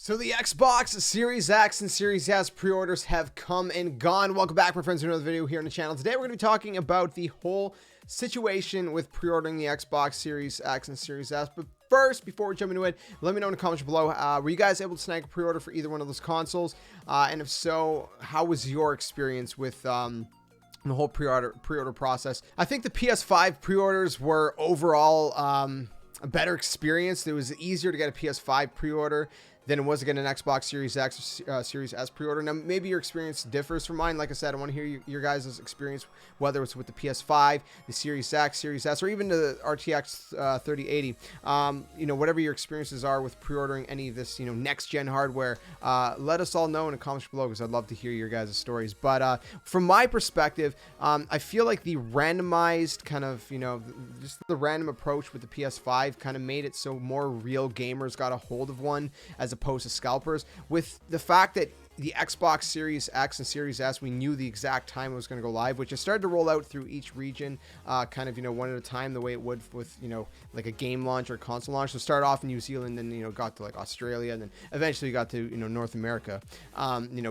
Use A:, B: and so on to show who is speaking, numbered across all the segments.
A: So the Xbox Series X and Series S pre-orders have come and gone. Welcome back, my friends, to another video here on the channel. Today we're going to be talking about the whole situation with pre-ordering the Xbox Series X and Series S. But first, before we jump into it, let me know in the comments below, were you guys able to snag a pre-order for either one of those consoles? And if so, how was your experience with the whole pre-order process? I think the PS5 pre-orders were overall a better experience. It was easier to get a PS5 pre-order than it was to get an Xbox Series X or Series S pre-order. Now, maybe your experience differs from mine. Like I said, I want to hear your guys' experience, whether it's with the PS5, the Series X, Series S, or even the RTX 3080. You know, whatever your experiences are with pre-ordering any of this, next-gen hardware, let us all know in the comments below, because I'd love to hear your guys' stories. But from my perspective, I feel like the randomized kind of, just the random approach with the PS5 kind of made it so more real gamers got a hold of one, as opposed to scalpers. With the fact that the Xbox Series X and Series S, we knew the exact time it was going to go live, which has started to roll out through each region, kind of, one at a time, the way it would with, like a game launch or console launch. So start off in New Zealand, then, got to like Australia, and then eventually got to, North America,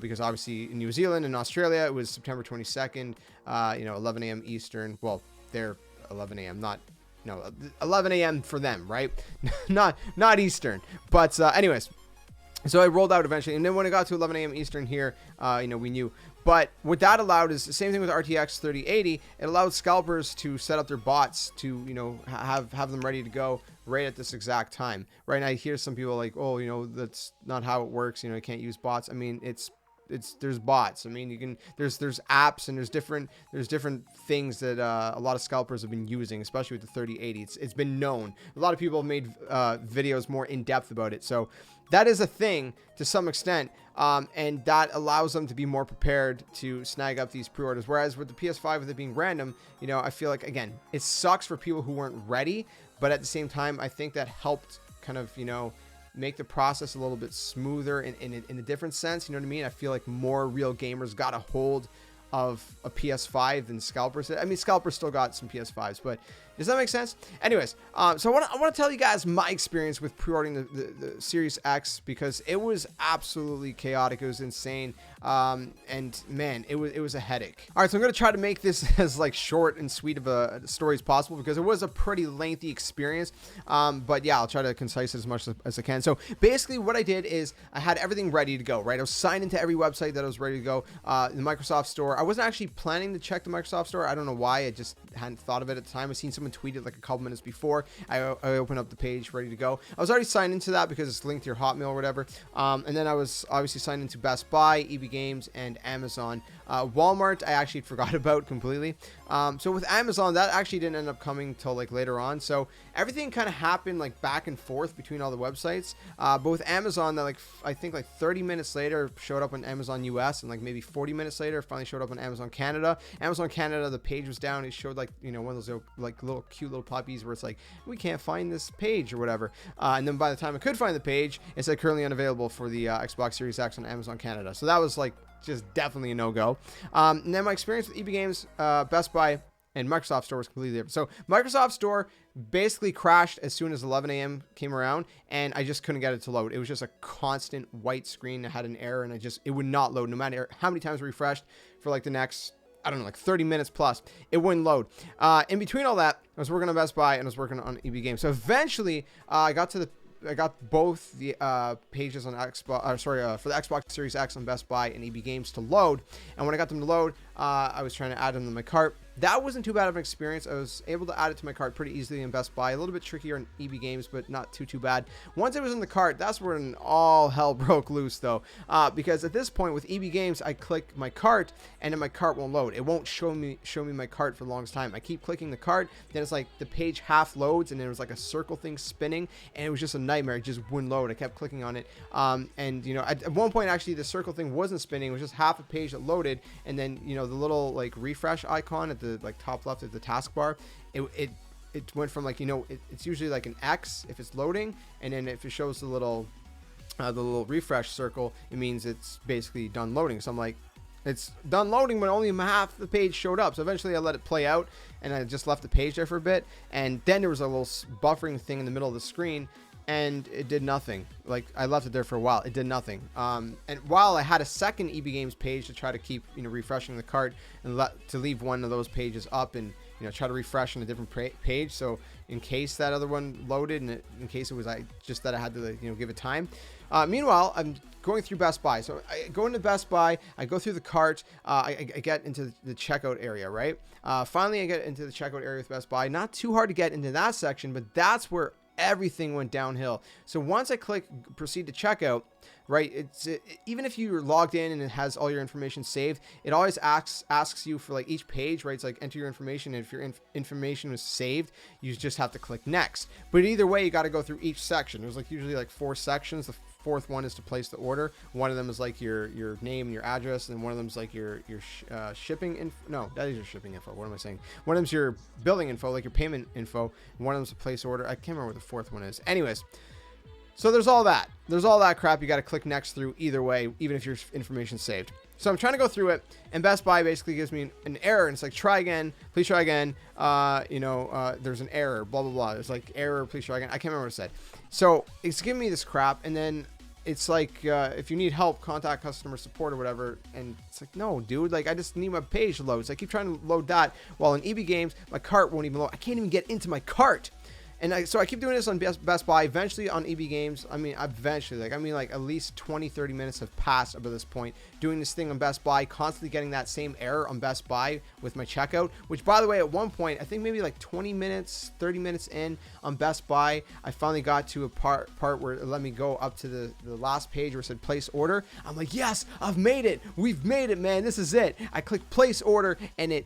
A: because obviously in New Zealand and Australia, it was September 22nd, 11 a.m. Eastern. Well, they're 11 a.m., 11 a.m. for them, right? not Eastern. But anyways, so I rolled out eventually, and then when it got to 11 a.m. Eastern here, we knew. But what that allowed is the same thing with RTX 3080. It allowed scalpers to set up their bots to, have them ready to go right at this exact time. Right now, I hear some people like, oh, that's not how it works. You can't use bots. I mean, there's bots. I mean, there's apps, and there's different things that a lot of scalpers have been using, especially with the 3080. It's been known. A lot of people have made videos more in depth about it. So that is a thing to some extent, and that allows them to be more prepared to snag up these pre-orders. Whereas with the PS5, with it being random, I feel like, again, it sucks for people who weren't ready, but at the same time, I think that helped kind of, make the process a little bit smoother in a different sense. You know what I mean? I feel like more real gamers got a hold of a PS5 than scalpers. I mean, scalpers still got some PS5s, but does that make sense? Anyways, so I want to tell you guys my experience with pre-ordering the Series X, because it was absolutely chaotic. It was insane. And man, it was a headache. All right, so I'm going to try to make this as like short and sweet of a story as possible, because it was a pretty lengthy experience. But yeah, I'll try to concise it as much as I can. So basically what I did is I had everything ready to go, right? I was signed into every website that I was ready to go. The Microsoft Store, I wasn't actually planning to check the Microsoft Store. I don't know why. I just hadn't thought of it at the time. I seen someone tweet it like a couple minutes before I opened up the page ready to go. I was already signed into that because it's linked to your Hotmail or whatever. And then I was obviously signed into Best Buy, EB Games, and Amazon. Walmart, I actually forgot about completely. So with Amazon, that actually didn't end up coming till like later on. So everything kind of happened like back and forth between all the websites. But with Amazon, that I think 30 minutes later showed up on Amazon US, and like maybe 40 minutes later finally showed up on Amazon Canada. Amazon Canada, the page was down. It showed like, one of those like little cute little puppies where it's like, we can't find this page or whatever. And then by the time I could find the page, it said currently unavailable for the Xbox Series X on Amazon Canada. So that was like just definitely a no-go. And then my experience with EB Games, Best Buy, and Microsoft Store was completely different. So Microsoft Store basically crashed as soon as 11 a.m. came around, and I just couldn't get it to load. It was just a constant white screen. It had an error, and it would not load no matter how many times I refreshed for like the next, I don't know, like 30 minutes plus. It wouldn't load. In between all that, I was working on Best Buy and I was working on EB Games. So eventually, I got both the pages on Xbox, for the Xbox Series X on Best Buy and EB Games to load. And when I got them to load, I was trying to add them to my cart. That wasn't too bad of an experience. I was able to add it to my cart pretty easily in Best Buy. A little bit trickier in EB Games, but not too bad. Once it was in the cart, that's when all hell broke loose, though. Because at this point with EB Games, I click my cart, and then my cart won't load. It won't show me my cart for the longest time. I keep clicking the cart, then it's like the page half loads, and then it was like a circle thing spinning, and it was just a nightmare. It just wouldn't load. I kept clicking on it, and at one point actually the circle thing wasn't spinning. It was just half a page that loaded, and then the little like refresh icon at the like top left of the taskbar, it went from like, it's usually like an X if it's loading, and then if it shows the little refresh circle, it means it's basically done loading. So I'm like, it's done loading, but only half the page showed up. So eventually I let it play out, and I just left the page there for a bit, and then there was a little buffering thing in the middle of the screen, and it did nothing. Like, I left it there for a while, it did nothing. And while I had a second EB Games page to try to keep, you know, refreshing the cart, and to leave one of those pages up, and, you know, try to refresh on a different page, so in case that other one loaded, and in case it was just that I had to, you know, give it time. Meanwhile, I'm going through Best Buy. So I go into Best Buy, I go through the cart, I get into the checkout area, right? Finally, I get into the checkout area with Best Buy. Not too hard to get into that section, but that's where everything went downhill. So once I click proceed to checkout, right, even if you're logged in and it has all your information saved, it always asks you for like each page, right? It's like enter your information, and if your information was saved, you just have to click next. But either way, you got to go through each section. There's like usually like 4 sections. The fourth one is to place the order. One of them is like your name and your address, and one of them is like your shipping info. No, that is your shipping info. What am I saying? One of them's your billing info, like your payment info. One of them's to place order. I can't remember what the fourth one is. Anyways, so there's all that. There's all that crap you got to click next through either way, even if your information's saved. So I'm trying to go through it, and Best Buy basically gives me an error, and it's like, try again, please try again. There's an error, blah, blah, blah. There's like error, please try again. I can't remember what it said. So it's giving me this crap, and then it's like, if you need help, contact customer support or whatever. And it's like, no, dude, like, I just need my page to load. So I keep trying to load that, while in EB Games, my cart won't even load. I can't even get into my cart. And so I keep doing this on Best Buy. Eventually on EB Games, like at least 20-30 minutes have passed up to this point, doing this thing on Best Buy, constantly getting that same error on Best Buy with my checkout, which, by the way, at one point, I think maybe like 20 minutes, 30 minutes in on Best Buy, I finally got to a part where it let me go up to the last page where it said place order. I'm like, yes, I've made it. We've made it, man. This is it. I click place order, and it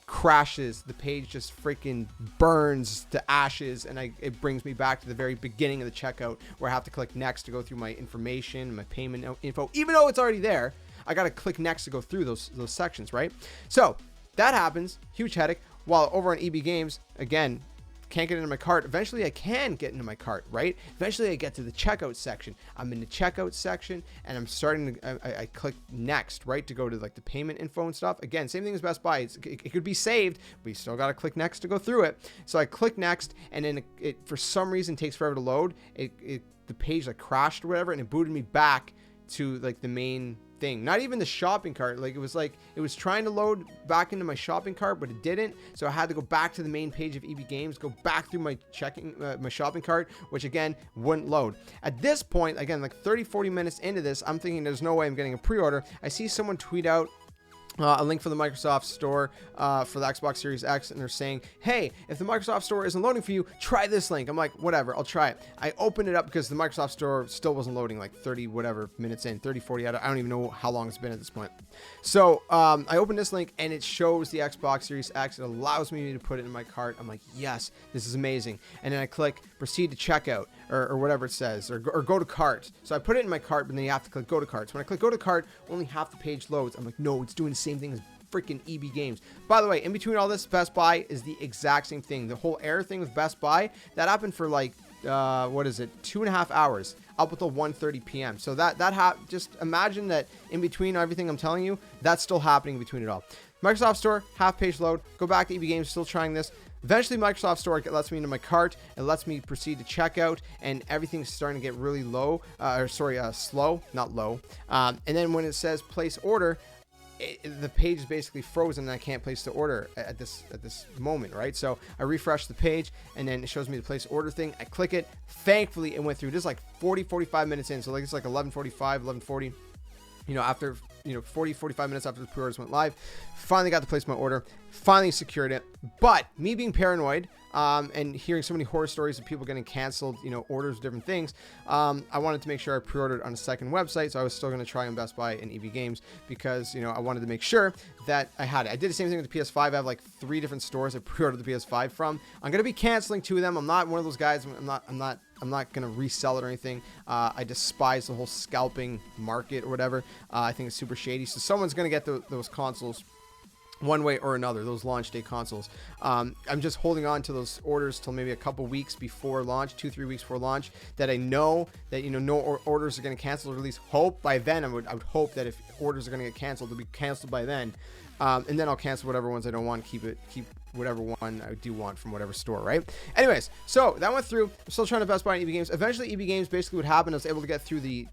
A: crashes. The page just freaking burns to ashes, and it brings me back to the very beginning of the checkout, where I have to click next to go through my information, my payment info. Even though it's already there, I gotta click next to go through those sections, right? So that happens, huge headache. While over on EB Games, again, can't get into my cart. Eventually I can get into my cart, right? Eventually I get to the checkout section. I'm in the checkout section, and I'm starting to, I click next, right, to go to like the payment info and stuff. Again, same thing as Best Buy. It could be saved, but you still got to click next to go through it. So I click next, and then it for some reason takes forever to load. The page like crashed or whatever, and it booted me back to like the main thing. Not even the shopping cart. Like, it was trying to load back into my shopping cart, but it didn't. So I had to go back to the main page of EB Games, go back through my my shopping cart, which again wouldn't load. At this point, again, like 30-40 minutes into this, I'm thinking there's no way I'm getting a pre-order. I see someone tweet out a link for the Microsoft Store for the Xbox Series X, and they're saying, hey, if the Microsoft Store isn't loading for you, try this link. I'm like, whatever, I'll try it. I opened it up because the Microsoft Store still wasn't loading, like 30 whatever minutes in, 30, 40, I don't even know how long it's been at this point. So I opened this link, and it shows the Xbox Series X. It allows me to put it in my cart. I'm like, yes, this is amazing. And then I click proceed to checkout, or whatever it says, or go to cart. So I put it in my cart, but then you have to click go to cart. So when I click go to cart, only half the page loads. I'm like, no, it's doing the same thing as freaking EB Games. By the way, in between all this, Best Buy is the exact same thing. The whole error thing with Best Buy, that happened for like, 2.5 hours, up until 1:30 p.m. So just imagine that in between everything I'm telling you, that's still happening between it all. Microsoft Store, half page load, go back to EB Games, still trying this. Eventually, Microsoft Store lets me into my cart. It lets me proceed to checkout, and everything's starting to get really slow, not low. And then when it says place order, the page is basically frozen, and I can't place the order at this moment, right? So I refresh the page, and then it shows me the place order thing. I click it. Thankfully, it went through. This is like 40-45 minutes in, so like it's like 11:45, 11:40. After 40-45 minutes after the pre-orders went live, finally got to place my order, finally secured it. But me being paranoid, and hearing so many horror stories of people getting canceled, orders, different things, I wanted to make sure I pre-ordered on a second website. So I was still going to try on Best Buy and EB Games, because I wanted to make sure that I had it. I did the same thing with the PS5. I have like 3 different stores I pre-ordered the PS5 from. I'm going to be canceling 2 of them. I'm not one of those guys. I'm not going to resell it or anything. I despise the whole scalping market or whatever. I think it's super shady. So someone's going to get those consoles one way or another, those launch day consoles. I'm just holding on to those orders till maybe a couple weeks before launch, 2-3 weeks before launch, that I know that no orders are going to cancel, or at least hope by then. I would hope that if orders are going to get canceled, they'll be canceled by then. And then I'll cancel whatever ones I don't want, keep whatever one I do want from whatever store, right? Anyways, so that went through. I'm still trying to Best Buy on EB Games. Eventually, EB Games, basically what happened, I was able to get through the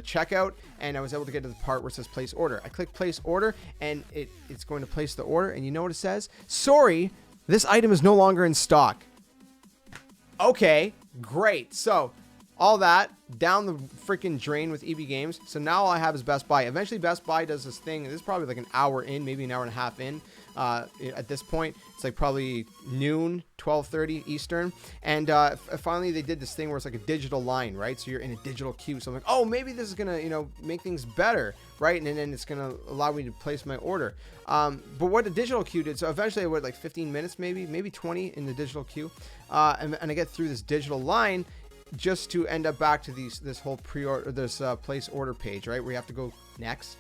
A: checkout, and I was able to get to the part where it says place order. I click place order, and it's going to place the order, and you know what it says? Sorry, this item is no longer in stock. Okay, great. So all that down the freaking drain with EB Games. So now all I have is Best Buy. Eventually, Best Buy does this thing. This is probably like an hour in, maybe an hour and a half in. At this point, it's like probably noon, 12:30 Eastern. And finally, they did this thing where it's like a digital line, right? So you're in a digital queue. So I'm like, oh, maybe this is gonna, make things better, right? And then it's gonna allow me to place my order. But what the digital queue did, so eventually I went like 15 minutes, maybe 20 in the digital queue, and I get through this digital line, just to end up back to this whole pre-order, this place order page, right, where you have to go next,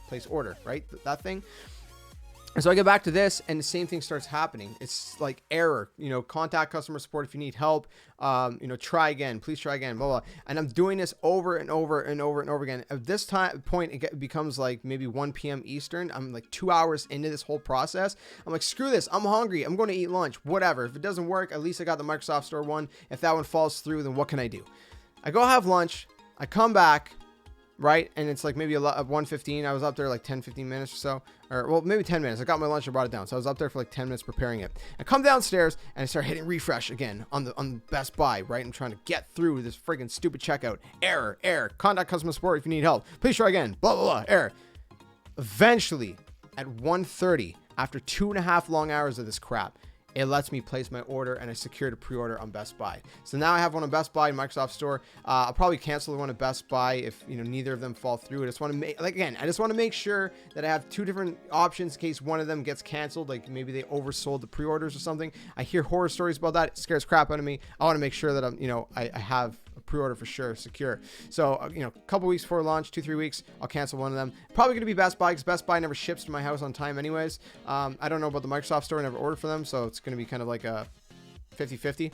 A: place order, right, that thing. And so I get back to this, and the same thing starts happening. It's like error, contact customer support if you need help, try again, please try again, blah, blah. And I'm doing this over and over and over and over again. At this point, it becomes like maybe 1 p.m. Eastern. I'm like 2 hours into this whole process. I'm like, screw this. I'm hungry. I'm going to eat lunch, whatever. If it doesn't work, at least I got the Microsoft Store one. If that one falls through, then what can I do? I go have lunch. I come back. Right, and it's like maybe 1:15. I was up there like 10-15 minutes or so, or well, maybe 10 minutes. I got my lunch and brought it down, so I was up there for like 10 minutes preparing it. I come downstairs and I start hitting refresh again on Best Buy. Right, I'm trying to get through this friggin' stupid checkout. Error. Contact customer support if you need help. Please try again. Blah blah blah. Error. Eventually, at 1:30, after 2.5 long hours of this crap, it lets me place my order, and I secured a pre-order on Best Buy. So now I have one on Best Buy and Microsoft Store. I'll probably cancel the one at Best Buy if neither of them fall through. I just want to make, like, again, I just want to make sure that I have 2 different options in case one of them gets canceled. Like maybe they oversold the pre-orders or something. I hear horror stories about that. It scares crap out of me. I want to make sure that I have a pre-order for sure secure. So a couple weeks before launch, 2-3 weeks, I'll cancel one of them. Probably gonna be Best Buy, because Best Buy never ships to my house on time anyways. I don't know about the Microsoft Store. I never ordered for them, so it's gonna be kind of like a 50-50.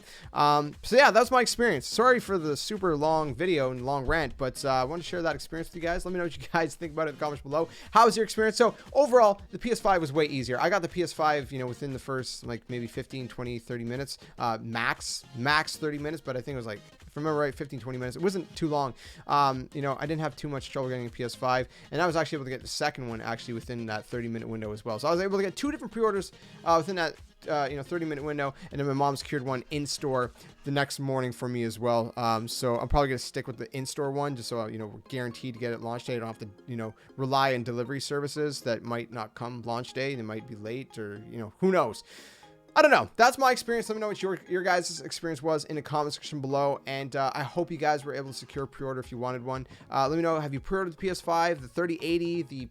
A: So yeah, that's my experience. Sorry for the super long video and long rant, but I want to share that experience with you guys. Let me know what you guys think about it in the comments below. How was your experience? So overall, the PS5 was way easier. I got the PS5, within the first like maybe 15, 20, 30 minutes, max 30 minutes, but I think it was like, if I remember right, 15-20 minutes. It wasn't too long. I didn't have too much trouble getting a PS5, and I was actually able to get the second one actually within that 30-minute window as well. So I was able to get 2 different pre-orders within that 30-minute window, and then my mom secured one in store the next morning for me as well. So I'm probably gonna stick with the in-store one, just so we're guaranteed to get it launch day. I don't have to rely on delivery services that might not come launch day. They might be late, or who knows. I don't know. That's my experience. Let me know what your guys' experience was in the comment section below. And I hope you guys were able to secure a pre-order if you wanted one. Let me know, have you pre-ordered the PS5, the 3080, the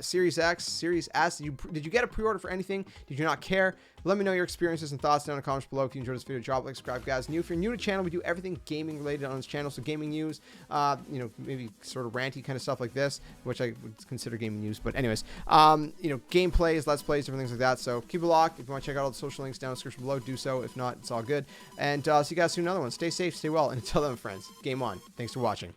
A: Series X, Series S? Did you get a pre-order for anything? Did you not care? Let me know your experiences and thoughts down in the comments below. If you enjoyed this video, drop a like, subscribe, guys. If you're new to the channel, we do everything gaming related on this channel. So gaming news, maybe sort of ranty kind of stuff like this, which I would consider gaming news. But anyways, gameplays, let's plays, different things like that. So keep it locked. If you want to check out all the social links down in the description below, do so. If not, it's all good. And see you guys soon in another one. Stay safe, stay well, and until then, friends, game on. Thanks for watching.